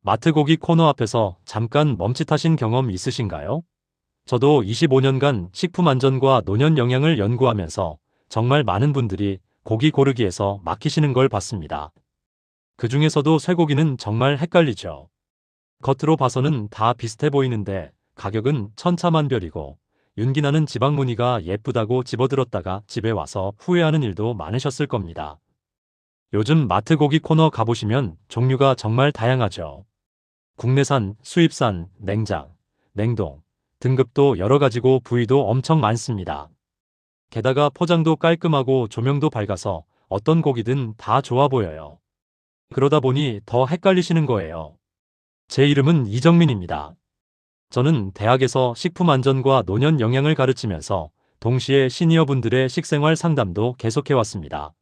마트 고기 코너 앞에서 잠깐 멈칫하신 경험 있으신가요? 저도 25년간 식품 안전과 노년 영양을 연구하면서 정말 많은 분들이 고기 고르기에서 막히시는 걸 봤습니다. 그 중에서도 쇠고기는 정말 헷갈리죠. 겉으로 봐서는 다 비슷해 보이는데 가격은 천차만별이고 윤기나는 지방 무늬가 예쁘다고 집어들었다가 집에 와서 후회하는 일도 많으셨을 겁니다. 요즘 마트 고기 코너 가보시면 종류가 정말 다양하죠. 국내산, 수입산, 냉장, 냉동, 등급도 여러 가지고 부위도 엄청 많습니다. 게다가 포장도 깔끔하고 조명도 밝아서 어떤 고기든 다 좋아 보여요. 그러다 보니 더 헷갈리시는 거예요. 제 이름은 이정민입니다. 저는 대학에서 식품안전과 노년 영양을 가르치면서 동시에 시니어분들의 식생활 상담도 계속해왔습니다.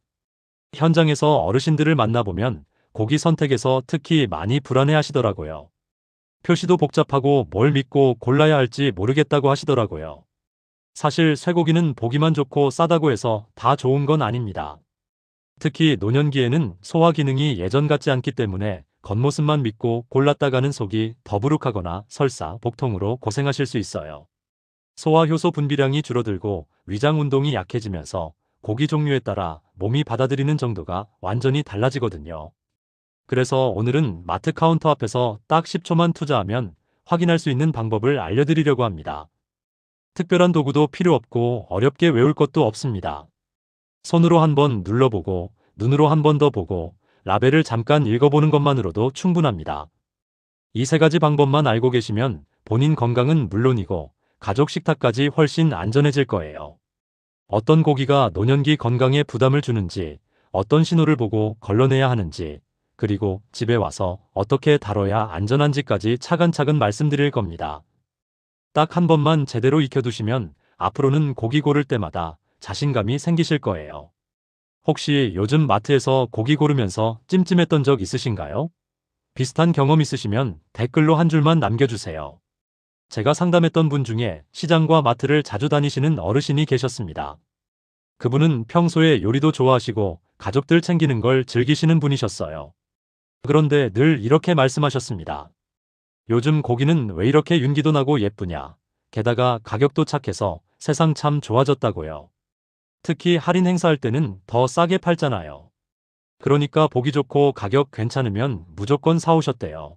현장에서 어르신들을 만나보면 고기 선택에서 특히 많이 불안해하시더라고요. 표시도 복잡하고 뭘 믿고 골라야 할지 모르겠다고 하시더라고요. 사실 쇠고기는 보기만 좋고 싸다고 해서 다 좋은 건 아닙니다. 특히 노년기에는 소화 기능이 예전 같지 않기 때문에 겉모습만 믿고 골랐다가는 속이 더부룩하거나 설사, 복통으로 고생하실 수 있어요. 소화 효소 분비량이 줄어들고 위장 운동이 약해지면서 고기 종류에 따라 몸이 받아들이는 정도가 완전히 달라지거든요. 그래서 오늘은 마트 카운터 앞에서 딱 10초만 투자하면 확인할 수 있는 방법을 알려드리려고 합니다. 특별한 도구도 필요 없고 어렵게 외울 것도 없습니다. 손으로 한번 눌러보고 눈으로 한 번 더 보고 라벨을 잠깐 읽어보는 것만으로도 충분합니다. 이 세 가지 방법만 알고 계시면 본인 건강은 물론이고 가족 식탁까지 훨씬 안전해질 거예요. 어떤 고기가 노년기 건강에 부담을 주는지, 어떤 신호를 보고 걸러내야 하는지, 그리고 집에 와서 어떻게 다뤄야 안전한지까지 차근차근 말씀드릴 겁니다. 딱 한 번만 제대로 익혀두시면 앞으로는 고기 고를 때마다 자신감이 생기실 거예요. 혹시 요즘 마트에서 고기 고르면서 찜찜했던 적 있으신가요? 비슷한 경험 있으시면 댓글로 한 줄만 남겨주세요. 제가 상담했던 분 중에 시장과 마트를 자주 다니시는 어르신이 계셨습니다. 그분은 평소에 요리도 좋아하시고 가족들 챙기는 걸 즐기시는 분이셨어요. 그런데 늘 이렇게 말씀하셨습니다. 요즘 고기는 왜 이렇게 윤기도 나고 예쁘냐. 게다가 가격도 착해서 세상 참 좋아졌다고요. 특히 할인 행사할 때는 더 싸게 팔잖아요. 그러니까 보기 좋고 가격 괜찮으면 무조건 사오셨대요.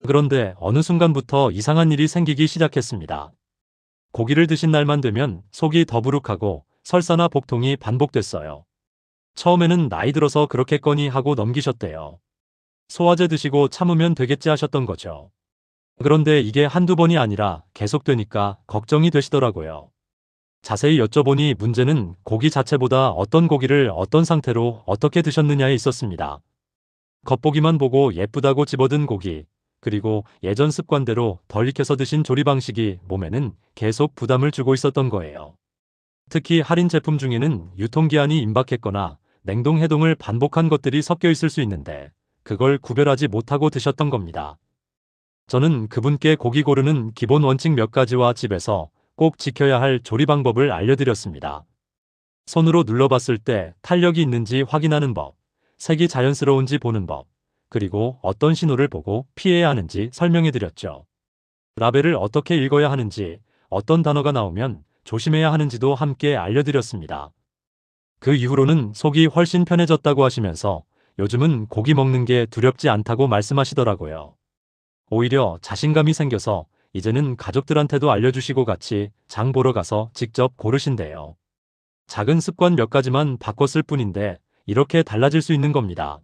그런데 어느 순간부터 이상한 일이 생기기 시작했습니다. 고기를 드신 날만 되면 속이 더부룩하고 설사나 복통이 반복됐어요. 처음에는 나이 들어서 그렇겠거니 하고 넘기셨대요. 소화제 드시고 참으면 되겠지 하셨던 거죠. 그런데 이게 한두 번이 아니라 계속되니까 걱정이 되시더라고요. 자세히 여쭤보니 문제는 고기 자체보다 어떤 고기를 어떤 상태로 어떻게 드셨느냐에 있었습니다. 겉보기만 보고 예쁘다고 집어든 고기, 그리고 예전 습관대로 덜 익혀서 드신 조리 방식이 몸에는 계속 부담을 주고 있었던 거예요. 특히 할인 제품 중에는 유통기한이 임박했거나 냉동 해동을 반복한 것들이 섞여 있을 수 있는데 그걸 구별하지 못하고 드셨던 겁니다. 저는 그분께 고기 고르는 기본 원칙 몇 가지와 집에서 꼭 지켜야 할 조리 방법을 알려드렸습니다. 손으로 눌러봤을 때 탄력이 있는지 확인하는 법, 색이 자연스러운지 보는 법, 그리고 어떤 신호를 보고 피해야 하는지 설명해드렸죠. 라벨을 어떻게 읽어야 하는지, 어떤 단어가 나오면 조심해야 하는지도 함께 알려드렸습니다. 그 이후로는 속이 훨씬 편해졌다고 하시면서 요즘은 고기 먹는 게 두렵지 않다고 말씀하시더라고요. 오히려 자신감이 생겨서 이제는 가족들한테도 알려주시고 같이 장 보러 가서 직접 고르신대요. 작은 습관 몇 가지만 바꿨을 뿐인데 이렇게 달라질 수 있는 겁니다.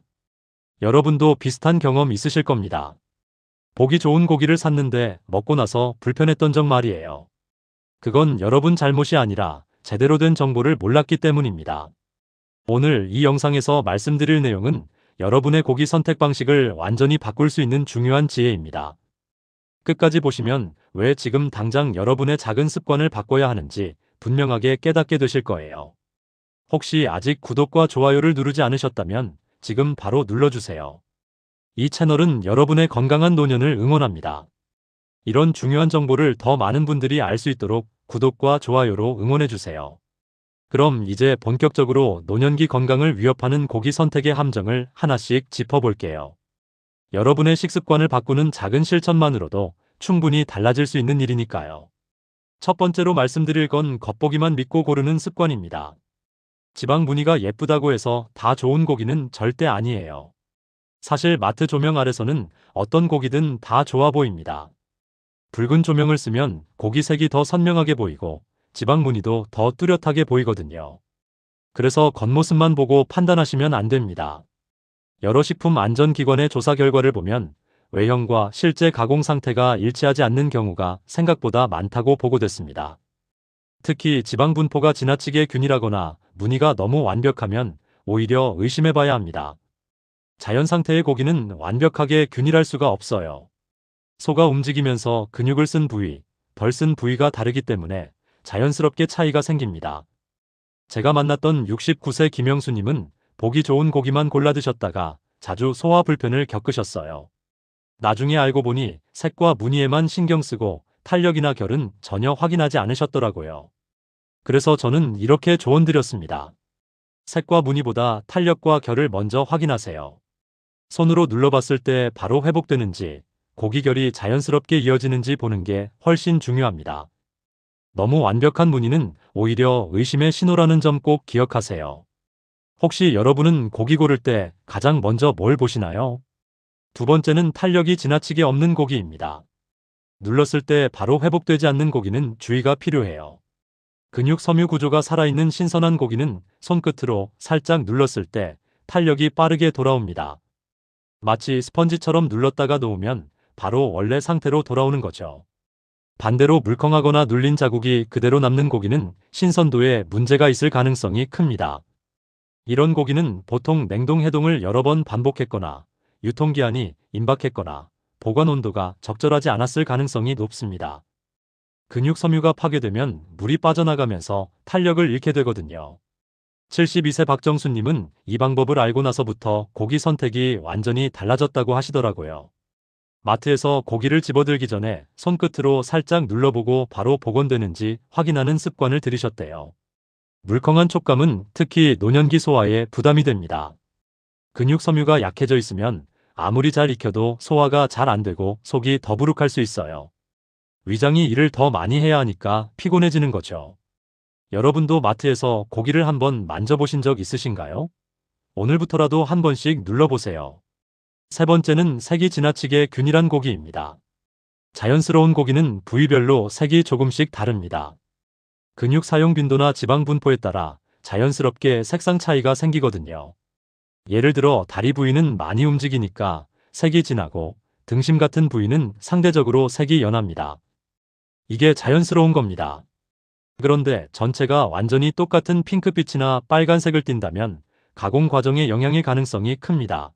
여러분도 비슷한 경험 있으실 겁니다. 보기 좋은 고기를 샀는데 먹고 나서 불편했던 적 말이에요. 그건 여러분 잘못이 아니라 제대로 된 정보를 몰랐기 때문입니다. 오늘 이 영상에서 말씀드릴 내용은 여러분의 고기 선택 방식을 완전히 바꿀 수 있는 중요한 지혜입니다. 끝까지 보시면 왜 지금 당장 여러분의 작은 습관을 바꿔야 하는지 분명하게 깨닫게 되실 거예요. 혹시 아직 구독과 좋아요를 누르지 않으셨다면 지금 바로 눌러주세요. 이 채널은 여러분의 건강한 노년을 응원합니다. 이런 중요한 정보를 더 많은 분들이 알 수 있도록 구독과 좋아요로 응원해주세요. 그럼 이제 본격적으로 노년기 건강을 위협하는 고기 선택의 함정을 하나씩 짚어볼게요. 여러분의 식습관을 바꾸는 작은 실천만으로도 충분히 달라질 수 있는 일이니까요. 첫 번째로 말씀드릴 건 겉보기만 믿고 고르는 습관입니다. 지방 무늬가 예쁘다고 해서 다 좋은 고기는 절대 아니에요. 사실 마트 조명 아래서는 어떤 고기든 다 좋아 보입니다. 붉은 조명을 쓰면 고기 색이 더 선명하게 보이고 지방 무늬도 더 뚜렷하게 보이거든요. 그래서 겉모습만 보고 판단하시면 안 됩니다. 여러 식품안전기관의 조사 결과를 보면 외형과 실제 가공 상태가 일치하지 않는 경우가 생각보다 많다고 보고됐습니다. 특히 지방 분포가 지나치게 균일하거나 무늬가 너무 완벽하면 오히려 의심해봐야 합니다. 자연 상태의 고기는 완벽하게 균일할 수가 없어요. 소가 움직이면서 근육을 쓴 부위, 덜 쓴 부위가 다르기 때문에 자연스럽게 차이가 생깁니다. 제가 만났던 69세 김영수님은 보기 좋은 고기만 골라 드셨다가 자주 소화 불편을 겪으셨어요. 나중에 알고 보니 색과 무늬에만 신경 쓰고 탄력이나 결은 전혀 확인하지 않으셨더라고요. 그래서 저는 이렇게 조언드렸습니다. 색과 무늬보다 탄력과 결을 먼저 확인하세요. 손으로 눌러봤을 때 바로 회복되는지, 고기 결이 자연스럽게 이어지는지 보는 게 훨씬 중요합니다. 너무 완벽한 무늬는 오히려 의심의 신호라는 점 꼭 기억하세요. 혹시 여러분은 고기 고를 때 가장 먼저 뭘 보시나요? 두 번째는 탄력이 지나치게 없는 고기입니다. 눌렀을 때 바로 회복되지 않는 고기는 주의가 필요해요. 근육 섬유 구조가 살아있는 신선한 고기는 손끝으로 살짝 눌렀을 때 탄력이 빠르게 돌아옵니다. 마치 스펀지처럼 눌렀다가 놓으면 바로 원래 상태로 돌아오는 거죠. 반대로 물컹하거나 눌린 자국이 그대로 남는 고기는 신선도에 문제가 있을 가능성이 큽니다. 이런 고기는 보통 냉동 해동을 여러 번 반복했거나 유통기한이 임박했거나 보관 온도가 적절하지 않았을 가능성이 높습니다. 근육 섬유가 파괴되면 물이 빠져나가면서 탄력을 잃게 되거든요. 72세 박정수님은 이 방법을 알고 나서부터 고기 선택이 완전히 달라졌다고 하시더라고요. 마트에서 고기를 집어들기 전에 손끝으로 살짝 눌러보고 바로 복원되는지 확인하는 습관을 들이셨대요. 물컹한 촉감은 특히 노년기 소화에 부담이 됩니다. 근육 섬유가 약해져 있으면 아무리 잘 익혀도 소화가 잘 안 되고 속이 더부룩할 수 있어요. 위장이 일을 더 많이 해야 하니까 피곤해지는 거죠. 여러분도 마트에서 고기를 한번 만져보신 적 있으신가요? 오늘부터라도 한 번씩 눌러보세요. 세 번째는 색이 지나치게 균일한 고기입니다. 자연스러운 고기는 부위별로 색이 조금씩 다릅니다. 근육 사용 빈도나 지방 분포에 따라 자연스럽게 색상 차이가 생기거든요. 예를 들어 다리 부위는 많이 움직이니까 색이 진하고 등심 같은 부위는 상대적으로 색이 연합니다. 이게 자연스러운 겁니다. 그런데 전체가 완전히 똑같은 핑크빛이나 빨간색을 띈다면 가공 과정의 영향일 가능성이 큽니다.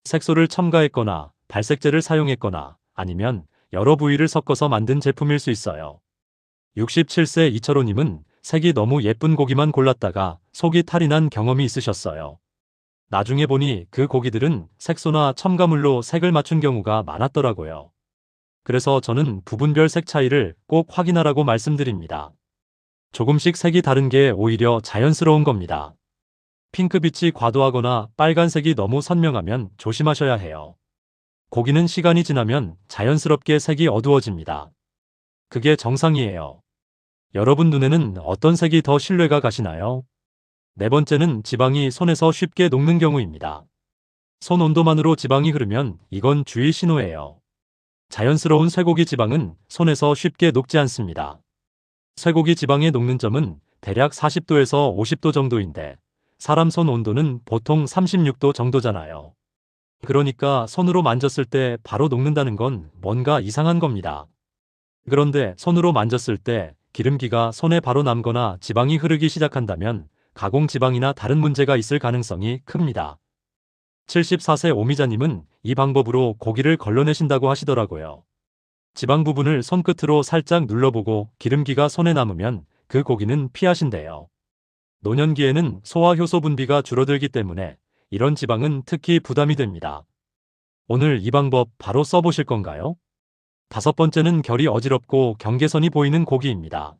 색소를 첨가했거나 발색제를 사용했거나 아니면 여러 부위를 섞어서 만든 제품일 수 있어요. 67세 이철호님은 색이 너무 예쁜 고기만 골랐다가 속이 탈이 난 경험이 있으셨어요. 나중에 보니 그 고기들은 색소나 첨가물로 색을 맞춘 경우가 많았더라고요. 그래서 저는 부분별 색 차이를 꼭 확인하라고 말씀드립니다. 조금씩 색이 다른 게 오히려 자연스러운 겁니다. 핑크빛이 과도하거나 빨간색이 너무 선명하면 조심하셔야 해요. 고기는 시간이 지나면 자연스럽게 색이 어두워집니다. 그게 정상이에요. 여러분 눈에는 어떤 색이 더 신뢰가 가시나요? 네 번째는 지방이 손에서 쉽게 녹는 경우입니다. 손 온도만으로 지방이 흐르면 이건 주의 신호예요. 자연스러운 쇠고기 지방은 손에서 쉽게 녹지 않습니다. 쇠고기 지방의 녹는 점은 대략 40도에서 50도 정도인데 사람 손 온도는 보통 36도 정도잖아요. 그러니까 손으로 만졌을 때 바로 녹는다는 건 뭔가 이상한 겁니다. 그런데 손으로 만졌을 때 기름기가 손에 바로 남거나 지방이 흐르기 시작한다면 가공 지방이나 다른 문제가 있을 가능성이 큽니다. 74세 오미자님은 이 방법으로 고기를 걸러내신다고 하시더라고요. 지방 부분을 손끝으로 살짝 눌러보고 기름기가 손에 남으면 그 고기는 피하신대요. 노년기에는 소화 효소 분비가 줄어들기 때문에 이런 지방은 특히 부담이 됩니다. 오늘 이 방법 바로 써보실 건가요? 다섯 번째는 결이 어지럽고 경계선이 보이는 고기입니다.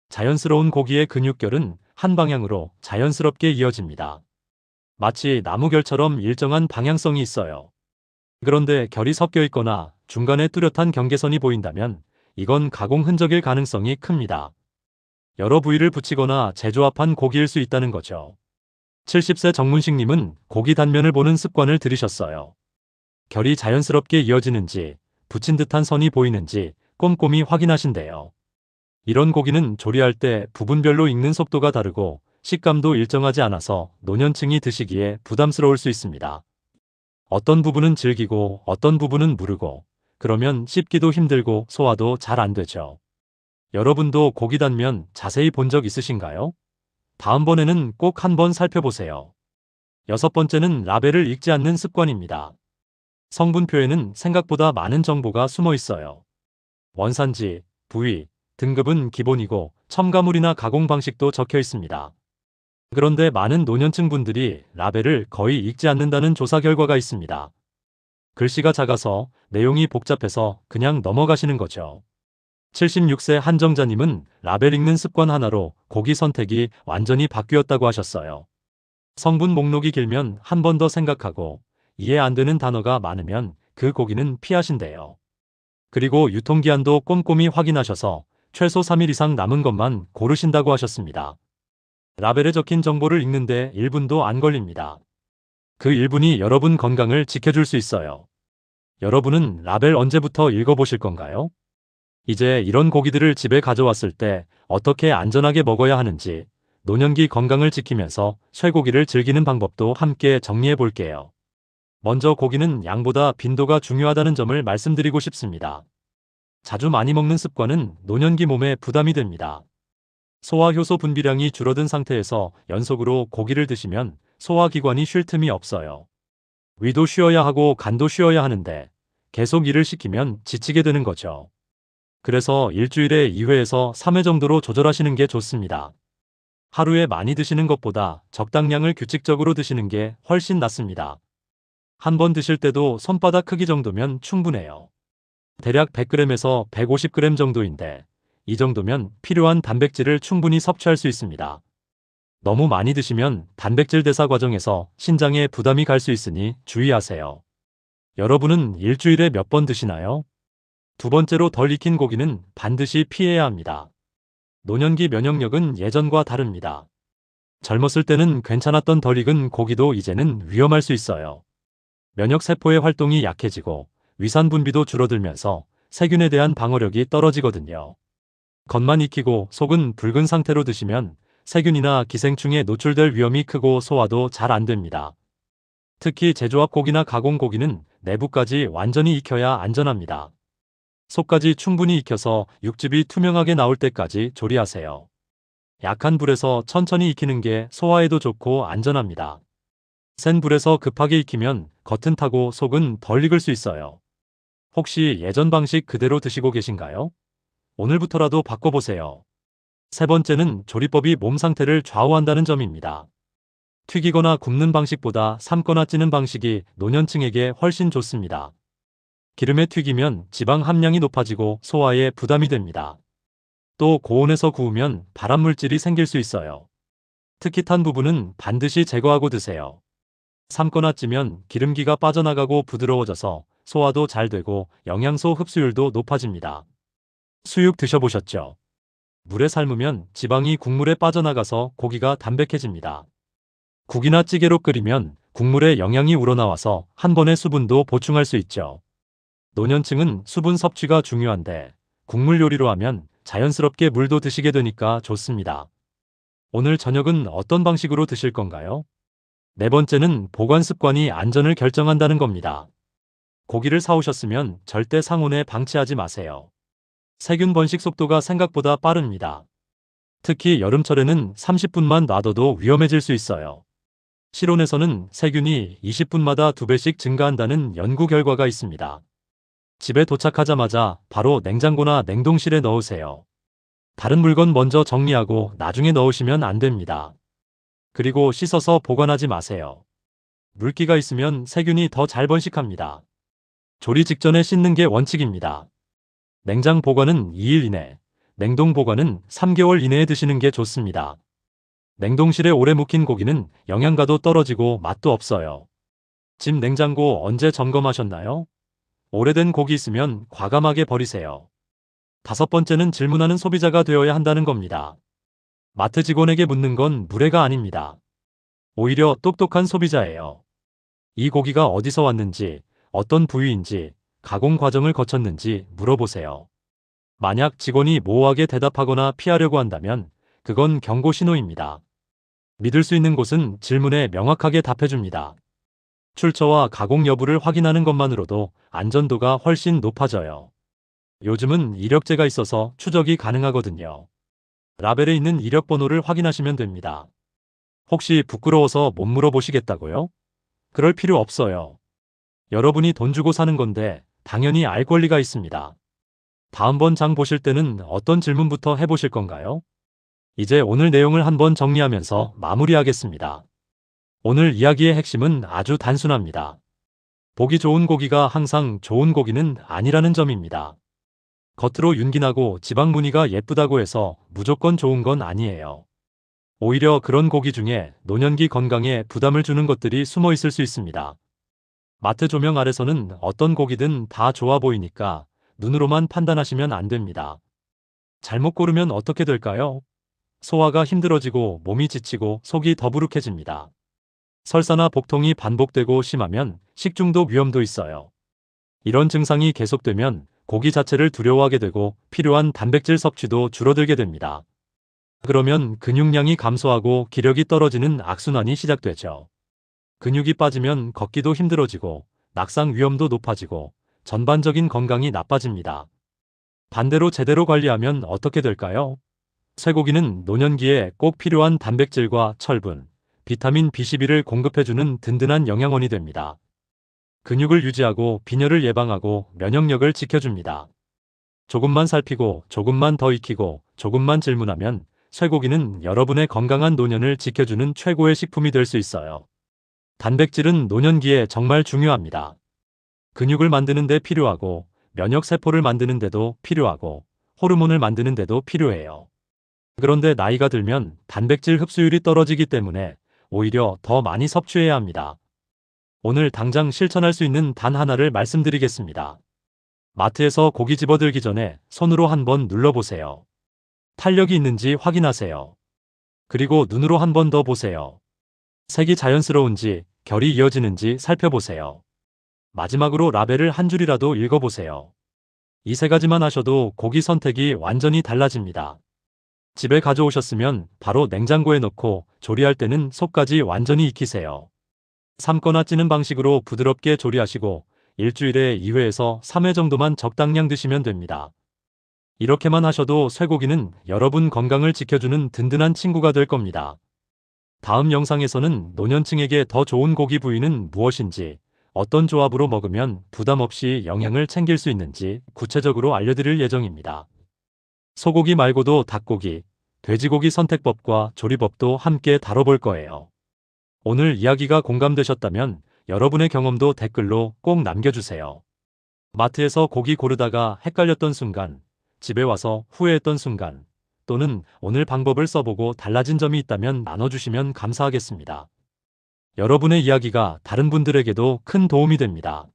자연스러운 고기의 근육결은 한 방향으로 자연스럽게 이어집니다. 마치 나무결처럼 일정한 방향성이 있어요. 그런데 결이 섞여 있거나 중간에 뚜렷한 경계선이 보인다면 이건 가공 흔적일 가능성이 큽니다. 여러 부위를 붙이거나 재조합한 고기일 수 있다는 거죠. 70세 정문식님은 고기 단면을 보는 습관을 들이셨어요. 결이 자연스럽게 이어지는지, 붙인 듯한 선이 보이는지 꼼꼼히 확인하신대요. 이런 고기는 조리할 때 부분별로 익는 속도가 다르고 식감도 일정하지 않아서 노년층이 드시기에 부담스러울 수 있습니다. 어떤 부분은 질기고 어떤 부분은 무르고, 그러면 씹기도 힘들고 소화도 잘 안 되죠. 여러분도 고기 단면 자세히 본 적 있으신가요? 다음번에는 꼭 한번 살펴보세요. 여섯 번째는 라벨을 읽지 않는 습관입니다. 성분표에는 생각보다 많은 정보가 숨어 있어요. 원산지, 부위, 등급은 기본이고 첨가물이나 가공 방식도 적혀 있습니다. 그런데 많은 노년층 분들이 라벨을 거의 읽지 않는다는 조사 결과가 있습니다. 글씨가 작아서 내용이 복잡해서 그냥 넘어가시는 거죠. 76세 한정자님은 라벨 읽는 습관 하나로 고기 선택이 완전히 바뀌었다고 하셨어요. 성분 목록이 길면 한 번 더 생각하고 이해 안 되는 단어가 많으면 그 고기는 피하신대요. 그리고 유통기한도 꼼꼼히 확인하셔서 최소 3일 이상 남은 것만 고르신다고 하셨습니다. 라벨에 적힌 정보를 읽는데 1분도 안 걸립니다. 그 1분이 여러분 건강을 지켜줄 수 있어요. 여러분은 라벨 언제부터 읽어보실 건가요? 이제 이런 고기들을 집에 가져왔을 때 어떻게 안전하게 먹어야 하는지, 노년기 건강을 지키면서 쇠고기를 즐기는 방법도 함께 정리해 볼게요. 먼저 고기는 양보다 빈도가 중요하다는 점을 말씀드리고 싶습니다. 자주 많이 먹는 습관은 노년기 몸에 부담이 됩니다. 소화효소 분비량이 줄어든 상태에서 연속으로 고기를 드시면 소화기관이 쉴 틈이 없어요. 위도 쉬어야 하고 간도 쉬어야 하는데 계속 일을 시키면 지치게 되는 거죠. 그래서 일주일에 2회에서 3회 정도로 조절하시는 게 좋습니다. 하루에 많이 드시는 것보다 적당량을 규칙적으로 드시는 게 훨씬 낫습니다. 한 번 드실 때도 손바닥 크기 정도면 충분해요. 대략 100g에서 150g 정도인데 이 정도면 필요한 단백질을 충분히 섭취할 수 있습니다. 너무 많이 드시면 단백질 대사 과정에서 신장에 부담이 갈 수 있으니 주의하세요. 여러분은 일주일에 몇 번 드시나요? 두 번째로 덜 익힌 고기는 반드시 피해야 합니다. 노년기 면역력은 예전과 다릅니다. 젊었을 때는 괜찮았던 덜 익은 고기도 이제는 위험할 수 있어요. 면역세포의 활동이 약해지고 위산 분비도 줄어들면서 세균에 대한 방어력이 떨어지거든요. 겉만 익히고 속은 붉은 상태로 드시면 세균이나 기생충에 노출될 위험이 크고 소화도 잘 안 됩니다. 특히 제조합 고기나 가공 고기는 내부까지 완전히 익혀야 안전합니다. 속까지 충분히 익혀서 육즙이 투명하게 나올 때까지 조리하세요. 약한 불에서 천천히 익히는 게 소화에도 좋고 안전합니다. 센 불에서 급하게 익히면 겉은 타고 속은 덜 익을 수 있어요. 혹시 예전 방식 그대로 드시고 계신가요? 오늘부터라도 바꿔보세요. 세 번째는 조리법이 몸 상태를 좌우한다는 점입니다. 튀기거나 굽는 방식보다 삶거나 찌는 방식이 노년층에게 훨씬 좋습니다. 기름에 튀기면 지방 함량이 높아지고 소화에 부담이 됩니다. 또 고온에서 구우면 발암물질이 생길 수 있어요. 특히 탄 부분은 반드시 제거하고 드세요. 삶거나 찌면 기름기가 빠져나가고 부드러워져서 소화도 잘 되고 영양소 흡수율도 높아집니다. 수육 드셔보셨죠? 물에 삶으면 지방이 국물에 빠져나가서 고기가 담백해집니다. 국이나 찌개로 끓이면 국물에 영양이 우러나와서 한 번에 수분도 보충할 수 있죠. 노년층은 수분 섭취가 중요한데 국물 요리로 하면 자연스럽게 물도 드시게 되니까 좋습니다. 오늘 저녁은 어떤 방식으로 드실 건가요? 네 번째는 보관 습관이 안전을 결정한다는 겁니다. 고기를 사오셨으면 절대 상온에 방치하지 마세요. 세균 번식 속도가 생각보다 빠릅니다. 특히 여름철에는 30분만 놔둬도 위험해질 수 있어요. 실온에서는 세균이 20분마다 2배씩 증가한다는 연구 결과가 있습니다. 집에 도착하자마자 바로 냉장고나 냉동실에 넣으세요. 다른 물건 먼저 정리하고 나중에 넣으시면 안 됩니다. 그리고 씻어서 보관하지 마세요. 물기가 있으면 세균이 더 잘 번식합니다. 조리 직전에 씻는 게 원칙입니다. 냉장 보관은 2일 이내, 냉동 보관은 3개월 이내에 드시는 게 좋습니다. 냉동실에 오래 묵힌 고기는 영양가도 떨어지고 맛도 없어요. 집 냉장고 언제 점검하셨나요? 오래된 고기 있으면 과감하게 버리세요. 다섯 번째는 질문하는 소비자가 되어야 한다는 겁니다. 마트 직원에게 묻는 건 무례가 아닙니다. 오히려 똑똑한 소비자예요. 이 고기가 어디서 왔는지, 어떤 부위인지, 가공 과정을 거쳤는지 물어보세요. 만약 직원이 모호하게 대답하거나 피하려고 한다면 그건 경고 신호입니다. 믿을 수 있는 곳은 질문에 명확하게 답해줍니다. 출처와 가공 여부를 확인하는 것만으로도 안전도가 훨씬 높아져요. 요즘은 이력제가 있어서 추적이 가능하거든요. 라벨에 있는 이력 번호를 확인하시면 됩니다. 혹시 부끄러워서 못 물어보시겠다고요? 그럴 필요 없어요. 여러분이 돈 주고 사는 건데 당연히 알 권리가 있습니다. 다음번 장 보실 때는 어떤 질문부터 해보실 건가요? 이제 오늘 내용을 한번 정리하면서 마무리하겠습니다. 오늘 이야기의 핵심은 아주 단순합니다. 보기 좋은 고기가 항상 좋은 고기는 아니라는 점입니다. 겉으로 윤기나고 지방 무늬가 예쁘다고 해서 무조건 좋은 건 아니에요. 오히려 그런 고기 중에 노년기 건강에 부담을 주는 것들이 숨어 있을 수 있습니다. 마트 조명 아래서는 어떤 고기든 다 좋아 보이니까 눈으로만 판단하시면 안 됩니다. 잘못 고르면 어떻게 될까요? 소화가 힘들어지고 몸이 지치고 속이 더부룩해집니다. 설사나 복통이 반복되고 심하면 식중독 위험도 있어요. 이런 증상이 계속되면 고기 자체를 두려워하게 되고 필요한 단백질 섭취도 줄어들게 됩니다. 그러면 근육량이 감소하고 기력이 떨어지는 악순환이 시작되죠. 근육이 빠지면 걷기도 힘들어지고 낙상 위험도 높아지고 전반적인 건강이 나빠집니다. 반대로 제대로 관리하면 어떻게 될까요? 쇠고기는 노년기에 꼭 필요한 단백질과 철분, 비타민 B12를 공급해주는 든든한 영양원이 됩니다. 근육을 유지하고 빈혈을 예방하고 면역력을 지켜줍니다. 조금만 살피고 조금만 더 익히고 조금만 질문하면 쇠고기는 여러분의 건강한 노년을 지켜주는 최고의 식품이 될 수 있어요. 단백질은 노년기에 정말 중요합니다. 근육을 만드는 데 필요하고 면역세포를 만드는 데도 필요하고 호르몬을 만드는 데도 필요해요. 그런데 나이가 들면 단백질 흡수율이 떨어지기 때문에 오히려 더 많이 섭취해야 합니다. 오늘 당장 실천할 수 있는 단 하나를 말씀드리겠습니다. 마트에서 고기 집어들기 전에 손으로 한번 눌러보세요. 탄력이 있는지 확인하세요. 그리고 눈으로 한 번 더 보세요. 색이 자연스러운지 결이 이어지는지 살펴보세요. 마지막으로 라벨을 한 줄이라도 읽어보세요. 이 세 가지만 하셔도 고기 선택이 완전히 달라집니다. 집에 가져오셨으면 바로 냉장고에 넣고 조리할 때는 속까지 완전히 익히세요. 삶거나 찌는 방식으로 부드럽게 조리하시고 일주일에 2회에서 3회 정도만 적당량 드시면 됩니다. 이렇게만 하셔도 쇠고기는 여러분 건강을 지켜주는 든든한 친구가 될 겁니다. 다음 영상에서는 노년층에게 더 좋은 고기 부위는 무엇인지, 어떤 조합으로 먹으면 부담 없이 영양을 챙길 수 있는지 구체적으로 알려드릴 예정입니다. 소고기 말고도 닭고기, 돼지고기 선택법과 조리법도 함께 다뤄볼 거예요. 오늘 이야기가 공감되셨다면 여러분의 경험도 댓글로 꼭 남겨주세요. 마트에서 고기 고르다가 헷갈렸던 순간, 집에 와서 후회했던 순간, 또는 오늘 방법을 써보고 달라진 점이 있다면 나눠주시면 감사하겠습니다. 여러분의 이야기가 다른 분들에게도 큰 도움이 됩니다.